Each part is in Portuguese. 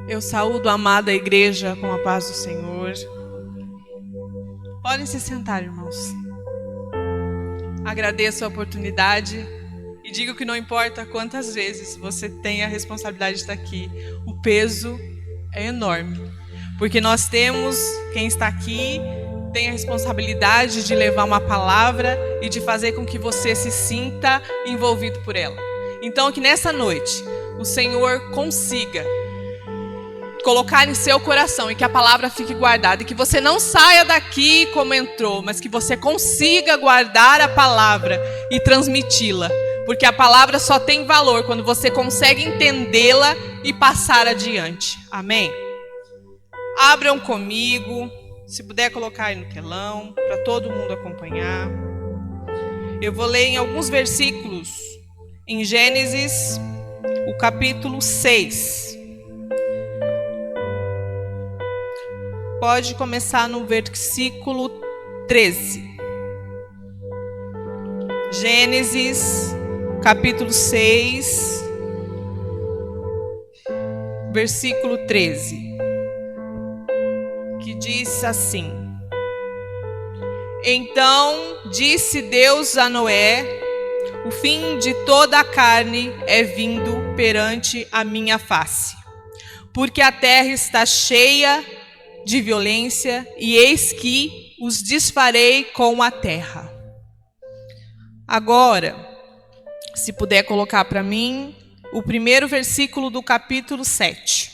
Eu saúdo a amada igreja com a paz do Senhor. Podem se sentar, irmãos. Agradeço a oportunidade e digo que não importa quantas vezes você tem a responsabilidade de estar aqui, o peso é enorme. Porque nós temos, quem está aqui, tem a responsabilidade de levar uma palavra e de fazer com que você se sinta envolvido por ela. Então, que nessa noite o Senhor consiga colocar em seu coração e que a palavra fique guardada. E que você não saia daqui como entrou, mas que você consiga guardar a palavra e transmiti-la. Porque a palavra só tem valor quando você consegue entendê-la e passar adiante. Amém? Abram comigo, se puder colocar aí no telão, para todo mundo acompanhar. Eu vou ler em alguns versículos, em Gênesis, o capítulo 6. Pode começar no versículo 13. Gênesis, capítulo 6, versículo 13. Que diz assim: Então disse Deus a Noé: O fim de toda a carne é vindo perante a minha face, porque a terra está cheia de violência, e eis que os desfarei com a terra. Agora, se puder colocar para mim o primeiro versículo do capítulo 7.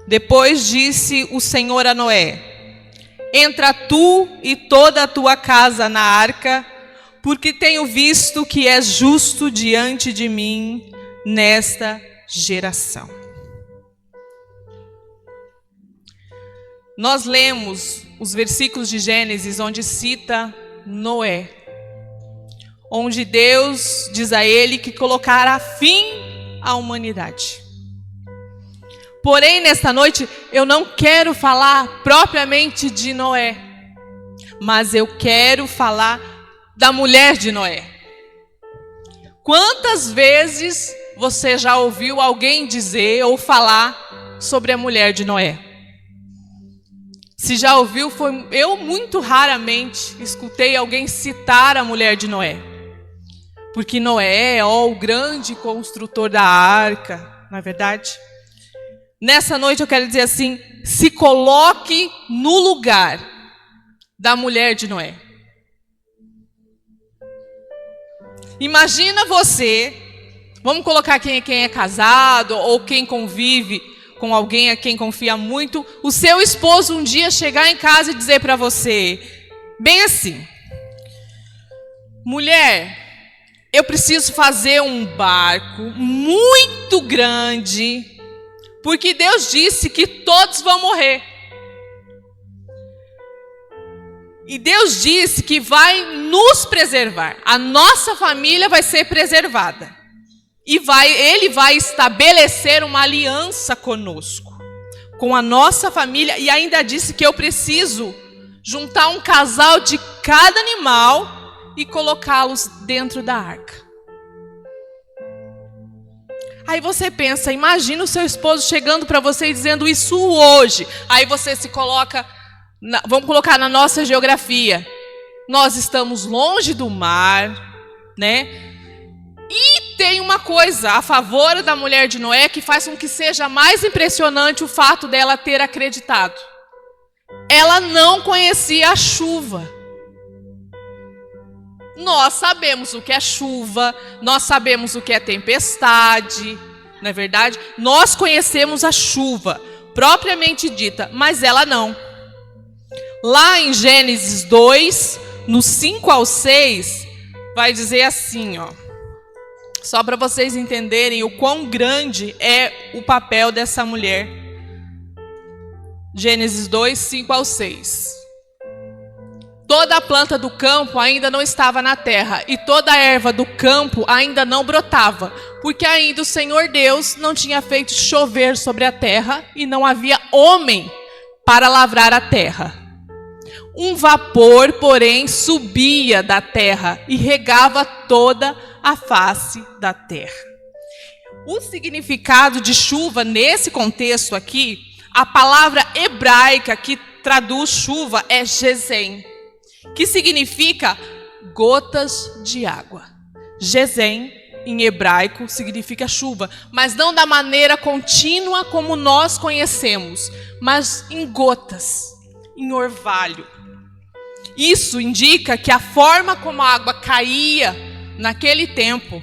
Depois disse o Senhor a Noé: Entra tu e toda a tua casa na arca, porque tenho visto que és justo diante de mim nesta geração. Nós lemos os versículos de Gênesis onde cita Noé, onde Deus diz a ele que colocará fim à humanidade. Porém, nesta noite, eu não quero falar propriamente de Noé, mas eu quero falar da mulher de Noé. Quantas vezes você já ouviu alguém dizer ou falar sobre a mulher de Noé? Se já ouviu, eu muito raramente escutei alguém citar a mulher de Noé. Porque Noé é o grande construtor da arca, não é verdade? Nessa noite eu quero dizer assim: se coloque no lugar da mulher de Noé. Imagina você, vamos colocar quem é casado ou quem convive com alguém a quem confia muito, o seu esposo um dia chegar em casa e dizer para você, bem assim: mulher, eu preciso fazer um barco muito grande, porque Deus disse que todos vão morrer. E Deus disse que vai nos preservar. A nossa família vai ser preservada. E Ele vai estabelecer uma aliança conosco, com a nossa família. E ainda disse que eu preciso juntar um casal de cada animal e colocá-los dentro da arca. Aí você pensa, imagina o seu esposo chegando para você e dizendo isso hoje. Aí você se coloca, vamos colocar na nossa geografia. Nós estamos longe do mar, né? E tem uma coisa a favor da mulher de Noé que faz com que seja mais impressionante o fato dela ter acreditado. Ela não conhecia a chuva. Nós sabemos o que é chuva, nós sabemos o que é tempestade, não é verdade? Nós conhecemos a chuva, propriamente dita, mas ela não. Lá em Gênesis 2, no 5 ao 6, vai dizer assim, ó. Só para vocês entenderem o quão grande é o papel dessa mulher. Gênesis 2, 5 ao 6. Toda a planta do campo ainda não estava na terra, e toda a erva do campo ainda não brotava, porque ainda o Senhor Deus não tinha feito chover sobre a terra, e não havia homem para lavrar a terra. Um vapor, porém, subia da terra e regava toda a face da terra. O significado de chuva nesse contexto aqui, a palavra hebraica que traduz chuva é gesem, que significa gotas de água. Gesem, em hebraico, significa chuva, mas não da maneira contínua como nós conhecemos, mas em gotas, em orvalho. Isso indica que a forma como a água caía naquele tempo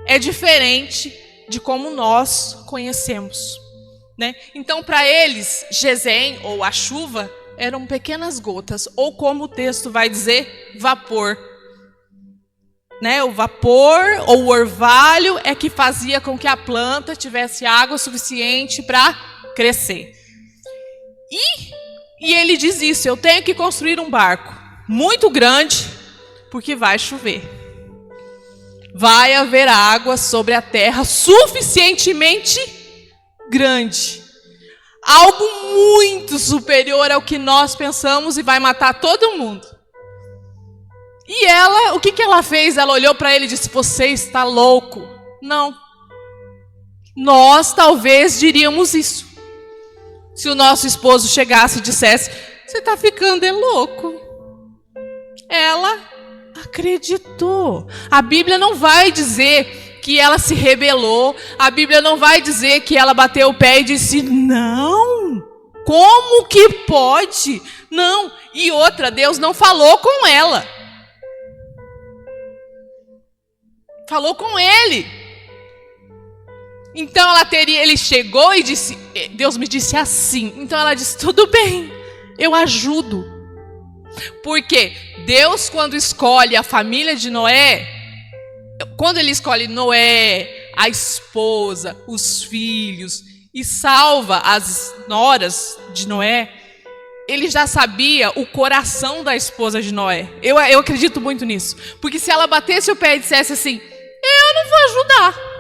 é diferente de como nós conhecemos, né? Então, para eles, gesem, ou a chuva, eram pequenas gotas, ou como o texto vai dizer, vapor. Né? O vapor ou o orvalho é que fazia com que a planta tivesse água suficiente para crescer. E ele diz isso: eu tenho que construir um barco muito grande, porque vai chover. Vai haver água sobre a terra suficientemente grande. Algo muito superior ao que nós pensamos e vai matar todo mundo. E ela, o que ela fez? Ela olhou para ele e disse: você está louco. Não. Nós talvez diríamos isso. Se o nosso esposo chegasse e dissesse: você está ficando louco. Ela acreditou. A Bíblia não vai dizer que ela se rebelou. A Bíblia não vai dizer que ela bateu o pé e disse: não, como que pode? Não. E outra, Deus não falou com ela. Falou com ele. Então ele chegou e disse: Deus me disse assim. Então ela disse: tudo bem, eu ajudo. Porque Deus, quando escolhe a família de Noé, quando ele escolhe Noé, a esposa, os filhos, e salva as noras de Noé, ele já sabia o coração da esposa de Noé. Eu acredito muito nisso. Porque se ela batesse o pé e dissesse assim: eu não vou ajudar.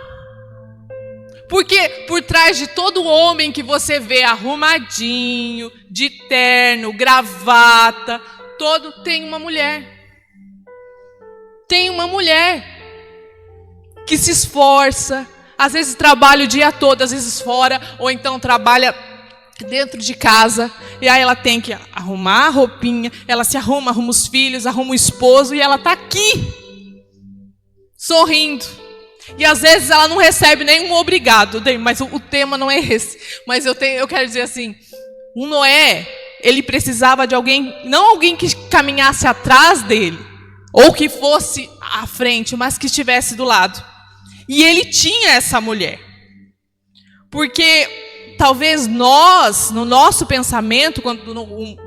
Porque por trás de todo homem que você vê arrumadinho, de terno, gravata, tem uma mulher. Tem uma mulher que se esforça, às vezes trabalha o dia todo, às vezes fora, ou então trabalha dentro de casa, e aí ela tem que arrumar a roupinha, ela se arruma os filhos, arruma o esposo, e ela está aqui, sorrindo. E às vezes ela não recebe nenhum obrigado, mas o tema não é esse. Mas eu quero dizer assim, o Noé, ele precisava de alguém, não alguém que caminhasse atrás dele, ou que fosse à frente, mas que estivesse do lado. E ele tinha essa mulher. Porque talvez nós, no nosso pensamento, quando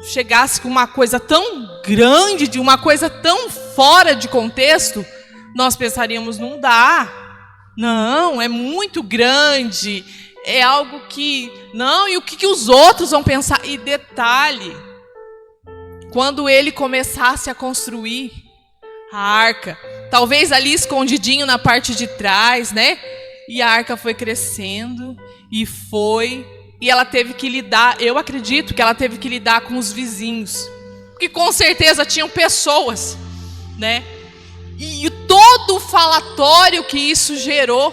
chegasse com uma coisa tão grande, de uma coisa tão fora de contexto, nós pensaríamos: não dá. Não, é muito grande, é algo que... Não, e o que os outros vão pensar? E detalhe, quando ele começasse a construir a arca, talvez ali escondidinho na parte de trás, né? E a arca foi crescendo, e ela teve que lidar, eu acredito que ela teve que lidar com os vizinhos, que com certeza tinham pessoas, né? E todo o falatório que isso gerou,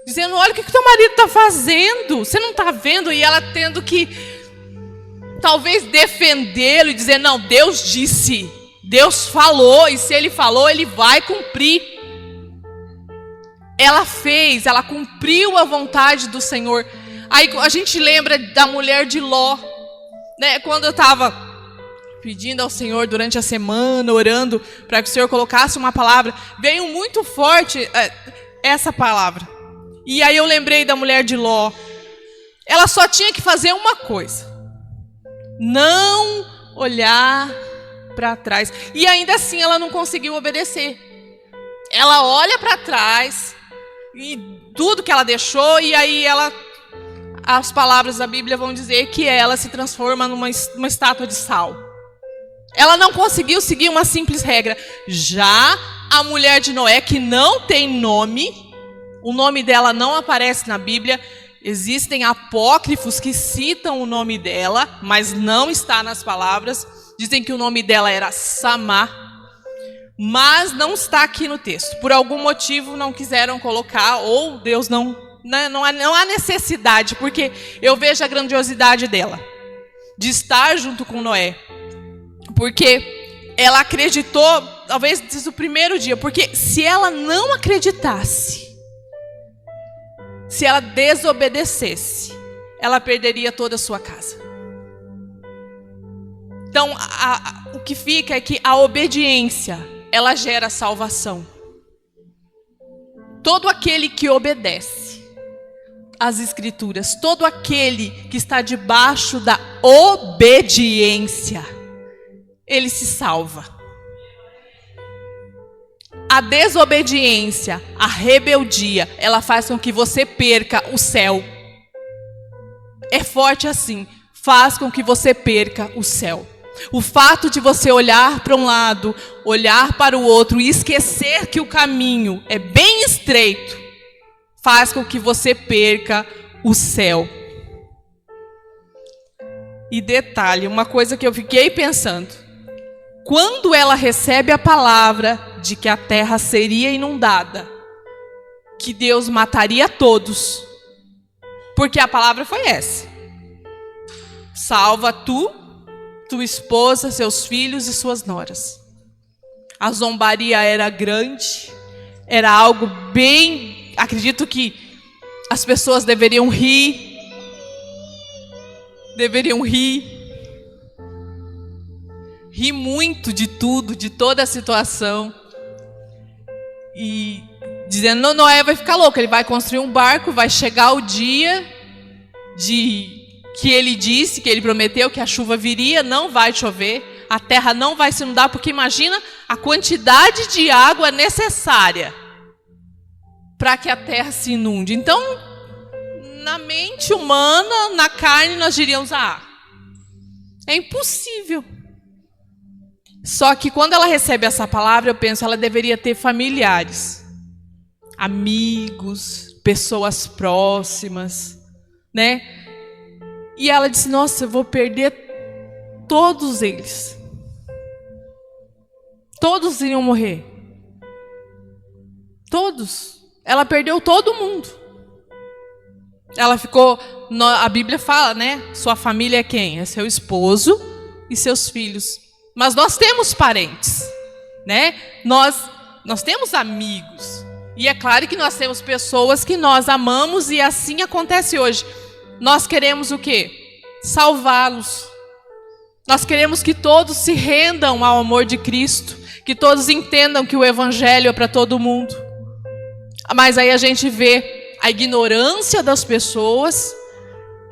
dizendo: olha o que teu marido está fazendo, você não está vendo? E ela tendo que talvez defendê-lo e dizer: não, Deus disse, Deus falou, e se ele falou, ele vai cumprir. Ela cumpriu a vontade do Senhor. Aí a gente lembra da mulher de Ló, né? Quando eu estava pedindo ao Senhor durante a semana, orando para que o Senhor colocasse uma palavra, veio muito forte essa palavra. E aí eu lembrei da mulher de Ló. Ela só tinha que fazer uma coisa: não olhar para trás. E ainda assim ela não conseguiu obedecer. Ela olha para trás e tudo que ela deixou, e aí as palavras da Bíblia vão dizer que ela se transforma numa estátua de sal. Ela não conseguiu seguir uma simples regra. Já a mulher de Noé, que não tem nome, o nome dela não aparece na Bíblia. Existem apócrifos que citam o nome dela, mas não está nas palavras. Dizem que o nome dela era Samá, mas não está aqui no texto. Por algum motivo não quiseram colocar, ou Deus não há necessidade, porque eu vejo a grandiosidade dela, de estar junto com Noé. Porque ela acreditou, talvez desde o primeiro dia, porque se ela não acreditasse, se ela desobedecesse, ela perderia toda a sua casa. Então, o que fica é que a obediência, ela gera salvação. Todo aquele que obedece às Escrituras, todo aquele que está debaixo da obediência, ele se salva. A desobediência, a rebeldia, ela faz com que você perca o céu. É forte assim, faz com que você perca o céu. O fato de você olhar para um lado, olhar para o outro e esquecer que o caminho é bem estreito, faz com que você perca o céu. E detalhe, uma coisa que eu fiquei pensando, quando ela recebe a palavra de que a terra seria inundada, que Deus mataria todos, porque a palavra foi essa: salva tu, tua esposa, seus filhos e suas noras. A zombaria era grande, era algo bem... Acredito que as pessoas deveriam rir. Rir muito de tudo, de toda a situação. E dizendo, Noé vai ficar louco, ele vai construir um barco, vai chegar o dia que ele disse, que ele prometeu que a chuva viria, não vai chover, a terra não vai se inundar, porque imagina a quantidade de água necessária para que a terra se inunde. Então, na mente humana, na carne, nós diríamos, é impossível. Só que quando ela recebe essa palavra, eu penso, ela deveria ter familiares, amigos, pessoas próximas, né? E ela disse, nossa, eu vou perder todos eles. Todos iriam morrer. Todos. Ela perdeu todo mundo. Ela ficou, a Bíblia fala, né? Sua família é quem? É seu esposo e seus filhos. Mas nós temos parentes, né? Nós temos amigos. E é claro que nós temos pessoas que nós amamos e assim acontece hoje. Nós queremos o quê? Salvá-los. Nós queremos que todos se rendam ao amor de Cristo, que todos entendam que o Evangelho é para todo mundo. Mas aí a gente vê a ignorância das pessoas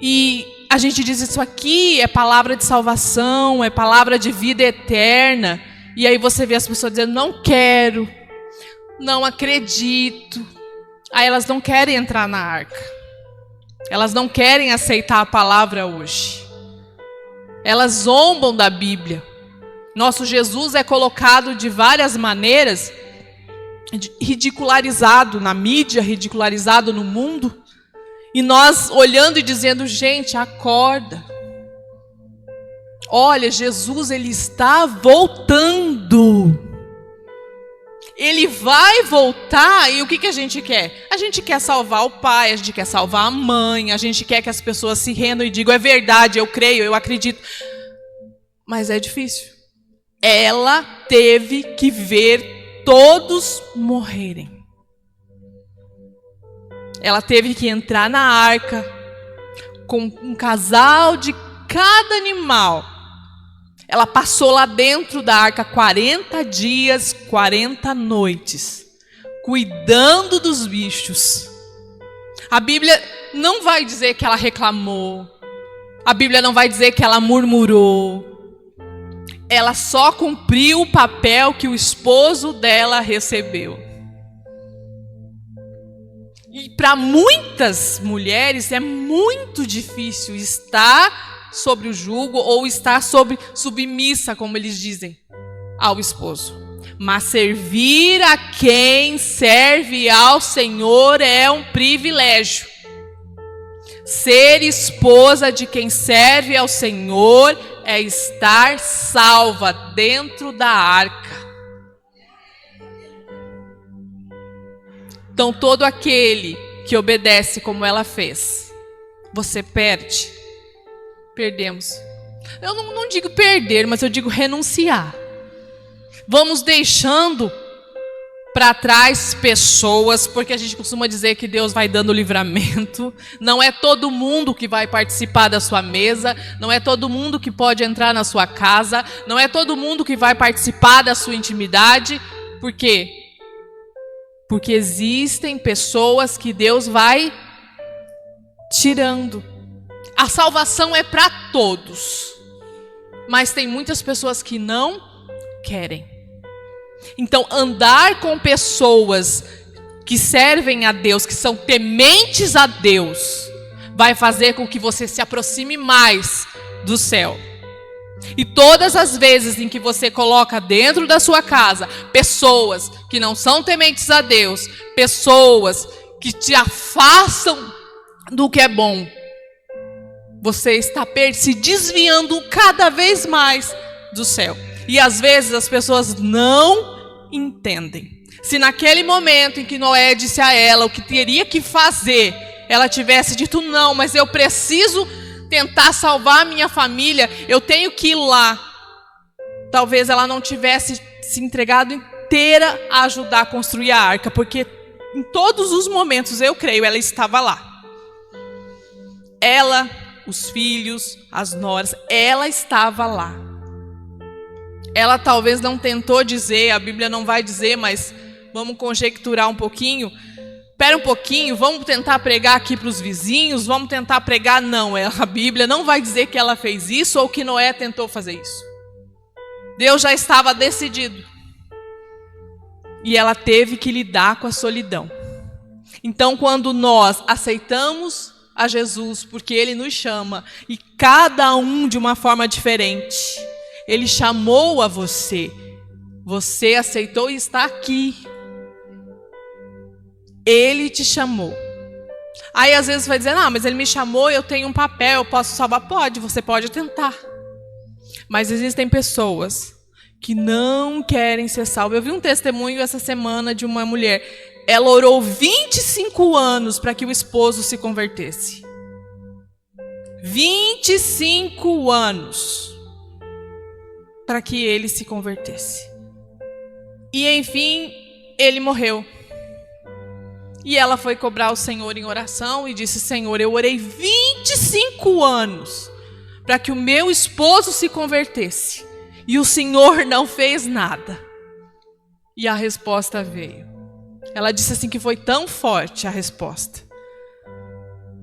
e a gente diz, isso aqui é palavra de salvação, é palavra de vida eterna. E aí você vê as pessoas dizendo, não quero, não acredito. Aí elas não querem entrar na arca. Elas não querem aceitar a palavra hoje. Elas zombam da Bíblia. Nosso Jesus é colocado de várias maneiras, ridicularizado na mídia, ridicularizado no mundo. E nós olhando e dizendo, gente, acorda. Olha, Jesus, ele está voltando. Ele vai voltar e o que a gente quer? A gente quer salvar o pai, a gente quer salvar a mãe, a gente quer que as pessoas se rendam e digam, é verdade, eu creio, eu acredito. Mas é difícil. Ela teve que ver todos morrerem. Ela teve que entrar na arca com um casal de cada animal. Ela passou lá dentro da arca 40 dias, 40 noites, cuidando dos bichos. A Bíblia não vai dizer que ela reclamou. A Bíblia não vai dizer que ela murmurou. Ela só cumpriu o papel que o esposo dela recebeu. E para muitas mulheres é muito difícil estar sobre o jugo ou estar submissa, como eles dizem, ao esposo. Mas servir a quem serve ao Senhor é um privilégio. Ser esposa de quem serve ao Senhor é estar salva dentro da arca. Então, todo aquele que obedece como ela fez, você perde. Perdemos. Eu não digo perder, mas eu digo renunciar. Vamos deixando para trás pessoas, porque a gente costuma dizer que Deus vai dando livramento. Não é todo mundo que vai participar da sua mesa, não é todo mundo que pode entrar na sua casa, não é todo mundo que vai participar da sua intimidade. Por quê? Porque existem pessoas que Deus vai tirando. A salvação é para todos, mas tem muitas pessoas que não querem. Então, andar com pessoas que servem a Deus, que são tementes a Deus, vai fazer com que você se aproxime mais do céu. E todas as vezes em que você coloca dentro da sua casa pessoas que não são tementes a Deus, pessoas que te afastam do que é bom, você está se desviando cada vez mais do céu. E às vezes as pessoas não entendem. Se naquele momento em que Noé disse a ela o que teria que fazer, ela tivesse dito não, mas eu preciso tentar salvar a minha família, eu tenho que ir lá. Talvez ela não tivesse se entregado inteira a ajudar a construir a arca, porque em todos os momentos, eu creio, ela estava lá. Ela, os filhos, as noras, ela estava lá. Ela talvez não tentou dizer, a Bíblia não vai dizer, mas vamos conjecturar um pouquinho. Espera um pouquinho, vamos tentar pregar aqui para os vizinhos, vamos tentar pregar. Não, a Bíblia não vai dizer que ela fez isso ou que Noé tentou fazer isso. Deus já estava decidido. E ela teve que lidar com a solidão. Então, quando nós aceitamos a Jesus, porque Ele nos chama, e cada um de uma forma diferente, Ele chamou a você, você aceitou e está aqui. Ele te chamou. Aí às vezes vai dizer, mas Ele me chamou, eu tenho um papel, eu posso salvar. Pode, você pode tentar. Mas existem pessoas que não querem ser salvas. Eu vi um testemunho essa semana de uma mulher. Ela orou 25 anos para que o esposo se convertesse. 25 anos para que ele se convertesse. E enfim, ele morreu. E ela foi cobrar o Senhor em oração e disse, Senhor, eu orei 25 anos para que o meu esposo se convertesse. E o Senhor não fez nada. E a resposta veio. Ela disse assim que foi tão forte a resposta.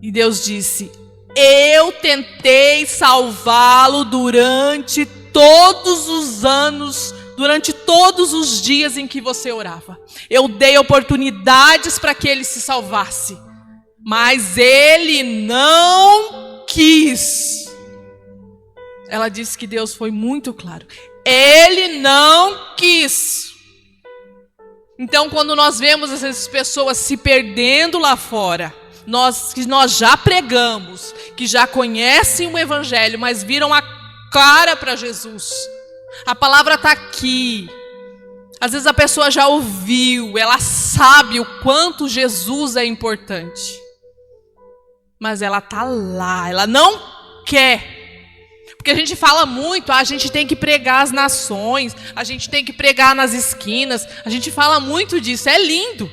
E Deus disse, eu tentei salvá-lo durante todos os anos, durante todos os dias em que você orava. Eu dei oportunidades para que ele se salvasse. Mas ele não quis. Ela disse que Deus foi muito claro. Ele não quis. Então, quando nós vemos essas pessoas se perdendo lá fora, que nós já pregamos, que já conhecem o Evangelho, mas viram a cara para Jesus. A palavra está aqui. Às vezes a pessoa já ouviu, ela sabe o quanto Jesus é importante. Mas ela está lá, ela não quer. Porque a gente fala muito, a gente tem que pregar as nações, a gente tem que pregar nas esquinas, a gente fala muito disso, é lindo.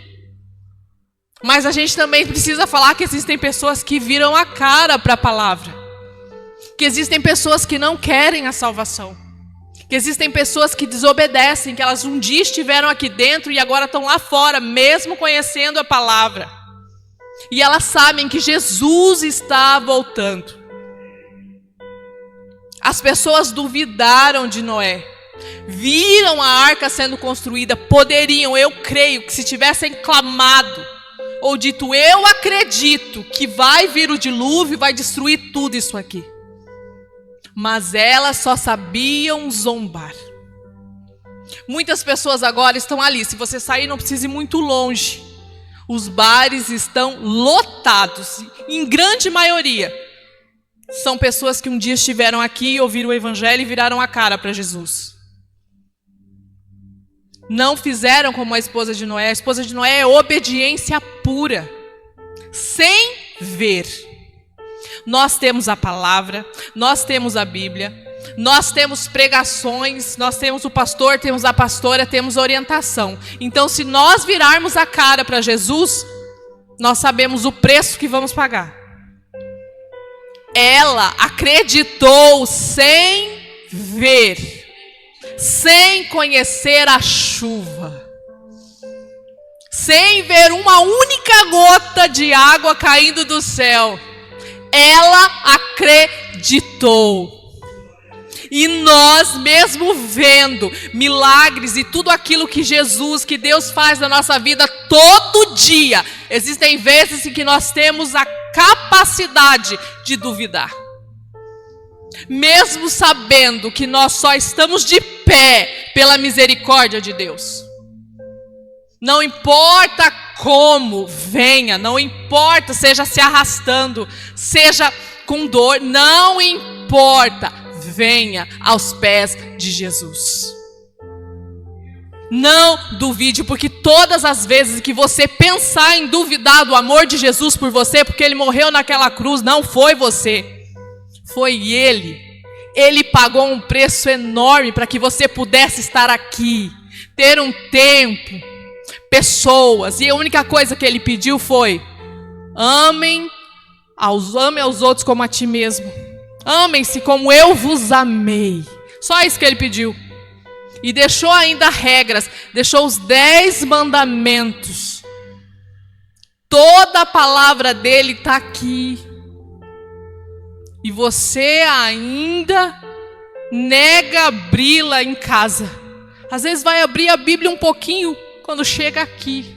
Mas a gente também precisa falar que existem pessoas que viram a cara para a palavra. Que existem pessoas que não querem a salvação. Que existem pessoas que desobedecem, que elas um dia estiveram aqui dentro e agora estão lá fora, mesmo conhecendo a palavra. E elas sabem que Jesus está voltando. As pessoas duvidaram de Noé, viram a arca sendo construída, poderiam, eu creio, que se tivessem clamado, ou dito, eu acredito que vai vir o dilúvio e vai destruir tudo isso aqui. Mas elas só sabiam zombar. Muitas pessoas agora estão ali, se você sair não precisa ir muito longe. Os bares estão lotados, em grande maioria. são pessoas que um dia estiveram aqui, ouviram o evangelho e viraram a cara para Jesus. Não fizeram como a esposa de Noé. A esposa de Noé é obediência pura, sem ver. Nós temos a palavra, nós temos a Bíblia, nós temos pregações, nós temos o pastor, temos a pastora, temos orientação. Então, se nós virarmos a cara para Jesus, nós sabemos o preço que vamos pagar. Ela acreditou sem ver, sem conhecer a chuva, sem ver uma única gota de água caindo do céu. Ela acreditou. E nós, mesmo vendo milagres e tudo aquilo que Jesus, que Deus faz na nossa vida todo dia, existem vezes em que nós temos a capacidade de duvidar. Mesmo sabendo que nós só estamos de pé pela misericórdia de Deus. Não importa como venha, não importa, seja se arrastando, seja com dor, não importa, venha aos pés de Jesus. Não duvide, porque todas as vezes que você pensar em duvidar do amor de Jesus por você, porque Ele morreu naquela cruz, não foi você, foi Ele. Ele pagou um preço enorme para que você pudesse estar aqui, ter um tempo, pessoas, e a única coisa que Ele pediu foi: ame aos outros como a ti mesmo. Amem-se como eu vos amei. Só isso que Ele pediu. E deixou ainda regras, deixou os 10 mandamentos. Toda a palavra dele está aqui. E você ainda nega abri-la em casa. Às vezes vai abrir a Bíblia um pouquinho quando chega aqui.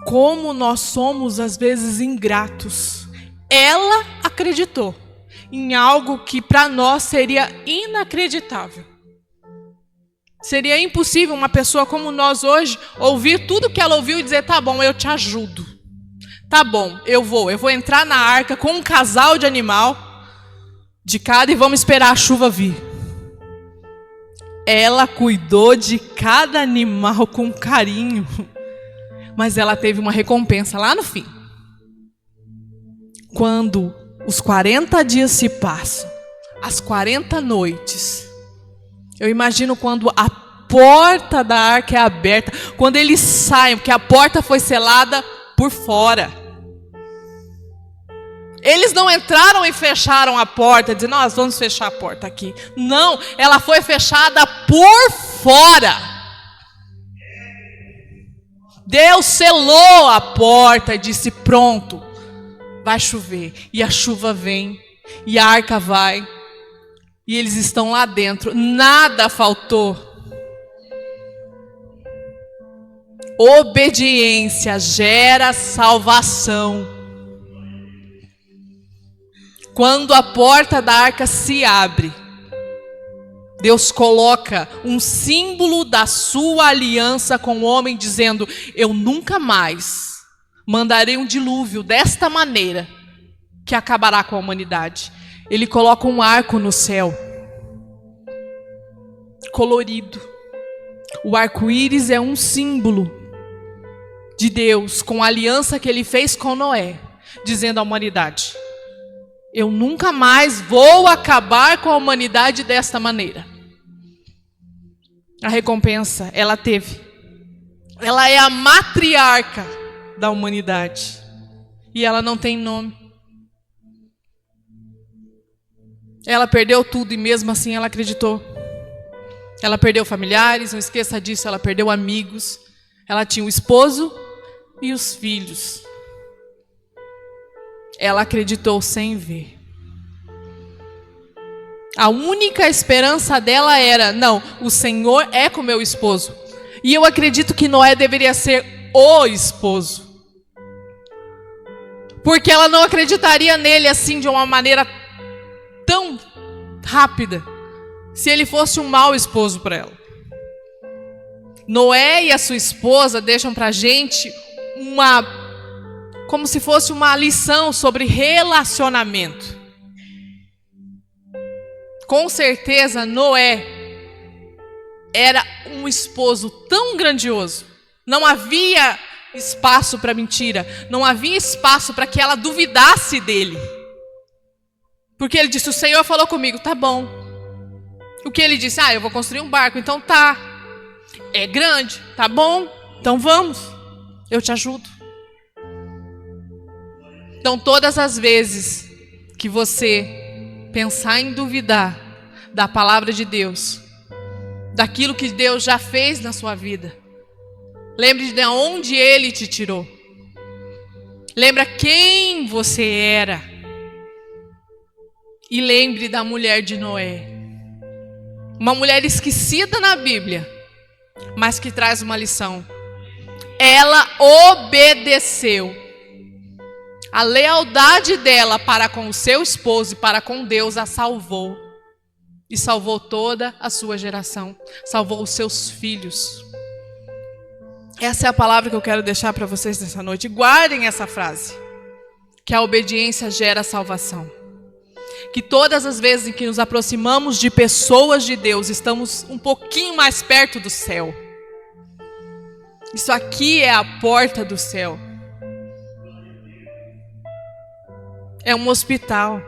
Como nós somos às vezes ingratos. Ela acreditou em algo que para nós seria inacreditável. Seria impossível uma pessoa como nós hoje ouvir tudo que ela ouviu e dizer: tá bom, eu te ajudo. Tá bom, eu vou entrar na arca com um casal de animal de cada e vamos esperar a chuva vir. Ela cuidou de cada animal com carinho. Mas ela teve uma recompensa lá no fim. Quando os 40 dias se passam, as 40 noites, eu imagino quando a porta da arca é aberta, quando eles saem, porque a porta foi selada por fora. Eles não entraram e fecharam a porta, dizendo: nós vamos fechar a porta aqui. Não, ela foi fechada por fora. Deus selou a porta e disse: pronto, vai chover. E a chuva vem, e a arca vai, e eles estão lá dentro. Nada faltou. Obediência gera salvação. Quando a porta da arca se abre, Deus coloca um símbolo da sua aliança com o homem, dizendo: eu nunca mais mandarei um dilúvio desta maneira que acabará com a humanidade. Ele coloca um arco no céu, colorido. O arco-íris é um símbolo de Deus, com a aliança que Ele fez com Noé, dizendo à humanidade: eu nunca mais vou acabar com a humanidade desta maneira. A recompensa ela teve. Ela é a matriarca da humanidade. E ela não tem nome. Ela perdeu tudo e mesmo assim ela acreditou. Ela perdeu familiares, não esqueça disso, ela perdeu amigos. Ela tinha o esposo e os filhos. Ela acreditou sem ver. A única esperança dela era: não, o Senhor é com meu esposo. E eu acredito que Noé deveria ser o esposo. Porque ela não acreditaria nele assim de uma maneira tão rápida, se ele fosse um mau esposo para ela. Noé e a sua esposa deixam para a gente como se fosse uma lição sobre relacionamento. Com certeza, Noé era um esposo tão grandioso. Não havia espaço para mentira. Não havia espaço para que ela duvidasse dele. Porque ele disse, o Senhor falou comigo, tá bom. O que ele disse? Eu vou construir um barco, então tá. É grande, tá bom, então vamos. Eu te ajudo. Então todas as vezes que você pensar em duvidar da palavra de Deus, daquilo que Deus já fez na sua vida, lembre de onde Ele te tirou. Lembra quem você era. E lembre da mulher de Noé. Uma mulher esquecida na Bíblia, mas que traz uma lição. Ela obedeceu. A lealdade dela para com o seu esposo e para com Deus a salvou. E salvou toda a sua geração. Salvou os seus filhos. Essa é a palavra que eu quero deixar para vocês nessa noite. Guardem essa frase. Que a obediência gera salvação. Que todas as vezes em que nos aproximamos de pessoas de Deus, estamos um pouquinho mais perto do céu. Isso aqui é a porta do céu. É um hospital.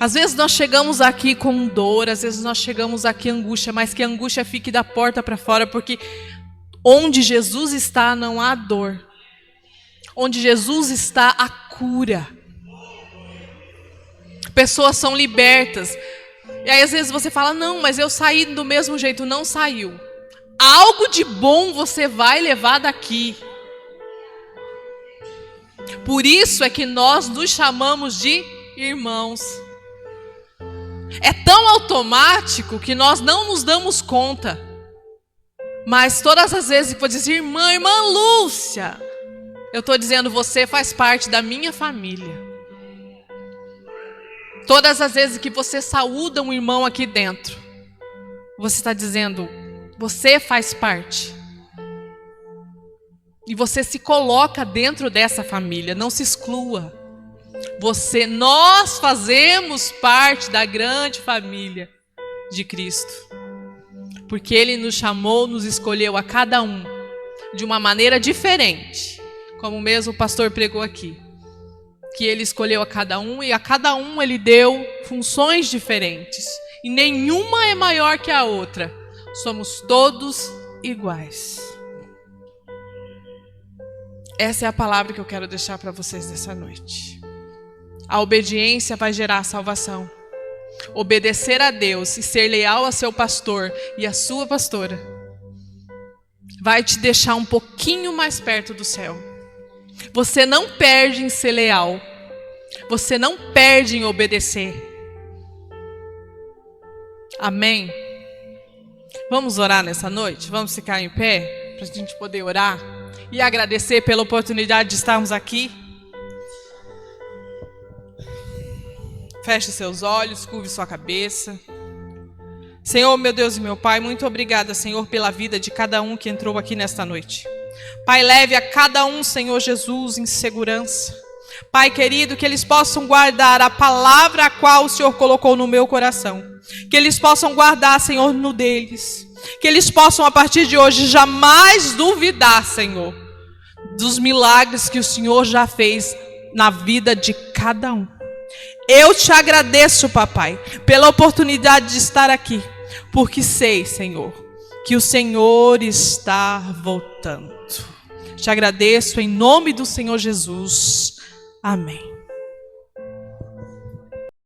Às vezes nós chegamos aqui com dor, às vezes nós chegamos aqui angústia, mas que a angústia fique da porta para fora, porque onde Jesus está não há dor. Onde Jesus está há cura. Pessoas são libertas. E aí às vezes você fala, não, mas eu saí do mesmo jeito. Não saiu. Algo de bom você vai levar daqui. Por isso é que nós nos chamamos de irmãos. É tão automático que nós não nos damos conta. Mas todas as vezes que eu dizer, irmã Lúcia, eu estou dizendo, você faz parte da minha família. Todas as vezes que você saúda um irmão aqui dentro, você está dizendo, você faz parte. E você se coloca dentro dessa família, não se exclua. Nós fazemos parte da grande família de Cristo. Porque Ele nos chamou, nos escolheu a cada um de uma maneira diferente. Como mesmo o pastor pregou aqui. Que Ele escolheu a cada um e a cada um Ele deu funções diferentes. E nenhuma é maior que a outra. Somos todos iguais. Essa é a palavra que eu quero deixar para vocês nessa noite. A obediência vai gerar salvação. Obedecer a Deus e ser leal a seu pastor e a sua pastora vai te deixar um pouquinho mais perto do céu. Você não perde em ser leal. Você não perde em obedecer. Amém? Vamos orar nessa noite? Vamos ficar em pé para a gente poder orar e agradecer pela oportunidade de estarmos aqui. Feche seus olhos, curve sua cabeça. Senhor, meu Deus e meu Pai, muito obrigada, Senhor, pela vida de cada um que entrou aqui nesta noite. Pai, leve a cada um, Senhor Jesus, em segurança. Pai querido, que eles possam guardar a palavra a qual o Senhor colocou no meu coração. Que eles possam guardar, Senhor, no deles. Que eles possam, a partir de hoje, jamais duvidar, Senhor, dos milagres que o Senhor já fez na vida de cada um. Eu te agradeço, papai, pela oportunidade de estar aqui, porque sei, Senhor, que o Senhor está voltando. Te agradeço em nome do Senhor Jesus. Amém.